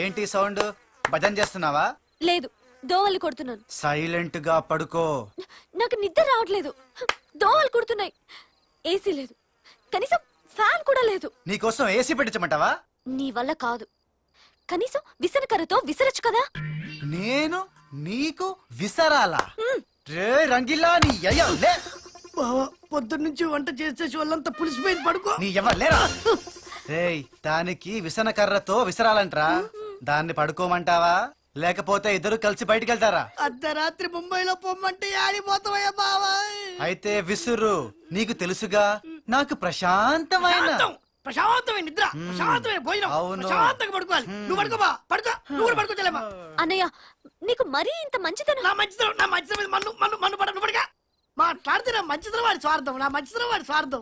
ఏంటి సౌండ్? భజన చేస్తున్నావా? లేదు, దోవలు కొడుతున్నాను. సైలెంట్ గా పడుకో. నాకు నిద్ర రావట్లేదు. దోవలు కొడుతున్నాయి. ఏసీ లేదు, కనీసం ఫ్యాన్ కూడా లేదు. నీకోసం ఏసీ పెట్టించమంటావా? నీ వల్ల కాదు. కనీసం విసనకర్రతో విసరచ్చు కదా. నేను నీకు విసరాలా? రే రంగిలా నీ అయ్యలే. పొద్దున్నుంచి వంట చేసే వాళ్ళంతా పులిసిపోయింది, పడుకో. నీ ఎవలేరా? రేయ్, దానికి విసనకర్రతో విసరాలంట్రా. దాన్ని పడుకోమంటావా లేకపోతే ఇద్దరు కలిసి బయటికి వెళ్తారా? అర్ధరాత్రి ముంబైలో పొమ్మంటే ఆడిపోతావయ్యా బావా. అయితే విసురు. నీకు తెలుసుగా నాకు ప్రశాంతమైన నిద్ర, ప్రశాంతమైన భోజనం. ప్రశాంతంగా పడుకోవాలి. నువ్వు పడుకోబా, పడుకో. నువ్వు పడుకోలేమా? అన్నయ్య, నీకు మరీ ఇంత మంచితనం. నా మంచితనం మన్ను పడ. నువ్వు పడగా మాట్లాడితే నా మంచితనం వాడి స్వార్థం, నా మంచితనం వాడి స్వార్థం.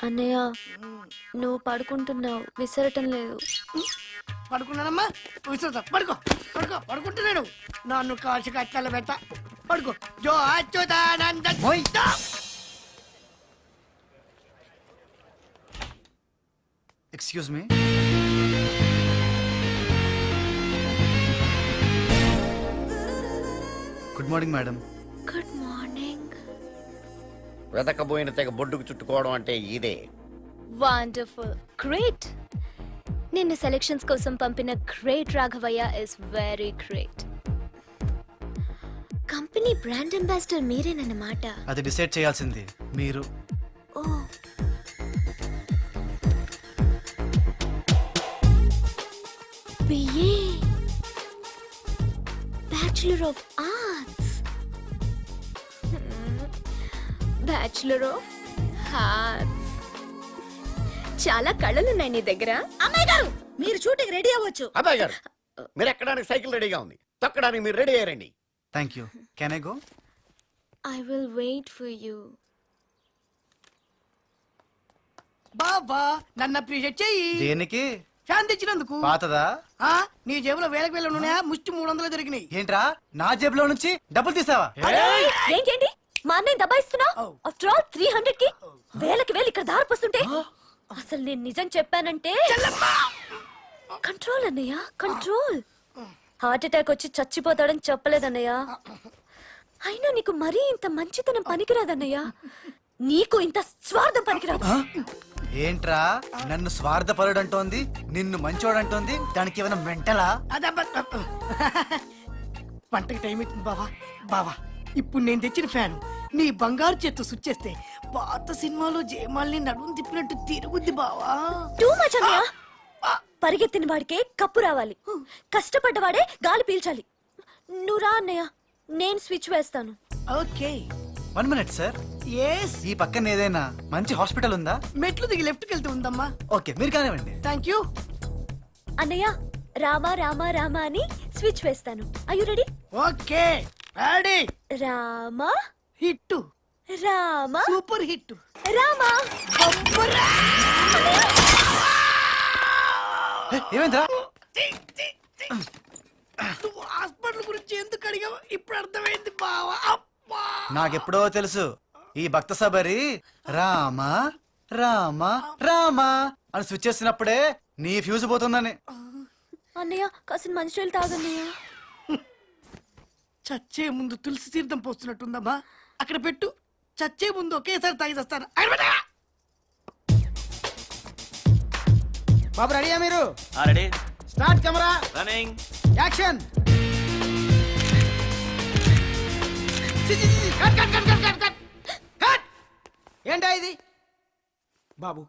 అన్నయ్య, నువ్వు పడుకుంటున్నావు, విసరటం లేదు. పడుకున్నానమ్మా, విసరుతా. పడుకో పడుకో. పడుకుంటున్నాడు. నన్ను కాశీ కట్టాల పెట్ట. పడుకో. జో Achyutananda. Excuse me. Good morning madam. Good morning. వెతకబోయిన తెగ బొడ్డుకు చుట్టుకోవడం అంటే ఇదే. Wonderful, great. నిన్ను సెలక్షన్స్ కోసం పంపిన great Raghavayya is very great. Company brand ambassador మీరేనన్నమాట. అది డిసైడ్ చేయాల్సింది మీరు. ఓ, BA, bachelor of arts, bachelor of hearts. చాలా కళలున్నాయి నీ దగ్గర. అమ్మాయి గారు, మీరు షూటింగ్ రెడీ అవ్వచ్చు. అబ్బాయి గారు, మీరు ఎక్కడానికి సైకిల్ రెడీగా ఉంది, తొక్కడానికి మీరు రెడీ అయ్యారండి. Thank you. Can I go? I will wait for you. బాబా, నన్ను అప్రిషియేట్ చెయ్యి. దేనికి? ఫ్యాన్ తెచ్చినందుకు. పాతదా? నీ జేబులో వేలకు వేలు ఉన్నాయా? ముష్టి 300 దొరికినాయి. ఏంట్రా, నా జేబులో నుంచి డబ్బులు తీసావా? ఏంటండి మా అన్నయ్య దబాయిస్తున్నావు? ఆఫ్టర్ ఆల్ 300 కి వేలకి వేలు ఇక్కడ దారిపోస్తుంటే అసలు నేను నిజం చెప్పానంటే కంట్రోల్ అన్నయ్య, కంట్రోల్. హార్ట్ అటాక్ వచ్చి చచ్చిపోతాడని చెప్పలేదన్నయ్య. అయినా నీకు మరీ ఇంత మంచితనం పనికిరాదన్నయ్య. నీకు ఇంత స్వార్థం పనికిరాదు. ఏంట్రా, నన్ను స్వార్థపరుడంటోంది, నిన్ను మంచోడంటోంది. దానికి ఏమైనా మెంటలా? వంటకి టైం అవుతుంది బావా. బావా, ఇప్పుడు నేను తెచ్చిన ఫ్యాన్ నీ బంగారు చేత్తో స్విచ్ చేస్తే పాత సినిమాలో జయమాల్ని నడుము తిప్పినట్టు తిరుగుద్ది బావా. టూ మచ్ అన్నయ్య. పరిగెత్తిన వాడికే కప్పు రావాలి, కష్టపడ్డవాడే గాలి పీల్చాలి. నువ్వు రా అన్నయ్య, నేను స్విచ్ వేస్తాను. ఓకే. 1 minute sir. ఎస్. ఈ పక్కన ఏదైనా మంచి హాస్పిటల్ ఉందా? మెట్లు దిగి లెఫ్ట్ కి వెళ్తే ఉందమ్మా. ఓకే, మీరు కానివ్వండి. Thank you. అన్నయ్య, రామా రామా రామా అని స్విచ్ వేస్తాను. Are you ready? Okay, ready. Rama hit. Rama super hit. Rama. ఏమైందిరా? నువ్వు హాస్పిటల్ గురించి ఎందుకు అడిగావు? ఇప్పుడు అర్థమైంది బావా. నాకెప్పుడో తెలుసు, ఈ భక్త సబరి రామా రామా రామా అని స్విచ్ చేసినప్పుడే నీ ఫ్యూజ్ పోతుందని. అన్నయ్య, కాసిన మంచినీళ్ళు తాగన్నయ్య. చచ్చే ముందు తులసి తీర్థం పోస్తున్నట్టుందమ్మా. అక్కడ పెట్టు. చచ్చే ముందు ఒకేసారి తాగిస్తాను. బాబు రెడీయా మీరు? Ready. Start camera running action. ఏంటా ఇది? బాబు,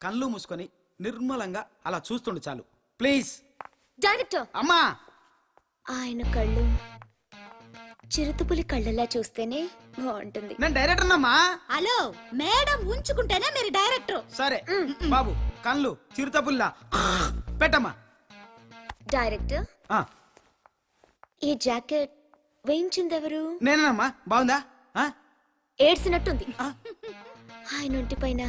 కళ్ళు మూసుకొని నిర్మలంగా అలా చూస్తుండు చాలు, ప్లీజ్. డైరెక్టర్ అమ్మా, ఆయన కళ్ళు చిరుతపులి కళ్ళలా చూస్తేనే బాగుంటుంది. నేను డైరెక్టర్ అమ్మా. హలో మేడం, ఉంచుకుంటేనే మీరు డైరెక్టర్. సరే బాబు, కళ్ళు చిరుతపుల్లా పెట్టమ్మా. డైరెక్టర్, ఈ జాకెట్ వేయించింది ఎవరు? నేనేనమ్మా. బాగుందా? ఏడ్చినట్టుంది. ఆయన ఒంటి పైన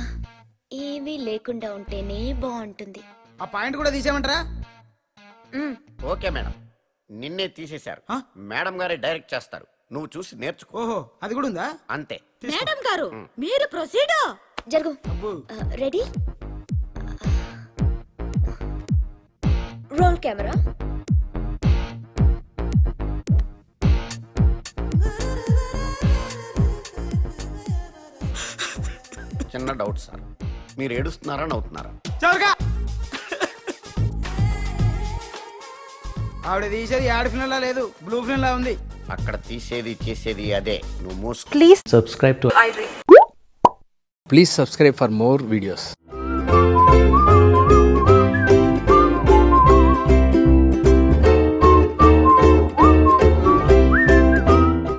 ఏమీ లేకుండా ఉంటేనే బాగుంటుంది. ఆ పాయింట్ కూడా తీసేయమంటారా? మ్, ఓకే మేడం, నిన్నే తీసేశారు. ఆ? మేడం గారే డైరెక్ట్ చేస్తారు, నువ్వు చూసి నేర్చుకో. ఓహో, అది కూడా ఉందా? అంతే. మేడం గారు మీరు ప్రొసీడ్. జరుగు. అబ్బో. రెడీ? Roll camera. చిన్న డౌట్ సార్, మీరు ఏడుస్తున్నారా నవ్వుతున్నారా? చవరగా ఆవిడ తీసేది యాడ్ ఫిల్మ్ లా లేదు, బ్లూ ఫిల్మ్ లా ఉంది. అక్కడ తీసేది చేసేది అదే, నువ్వు మూసుకో. subscribe to Please subscribe for more videos.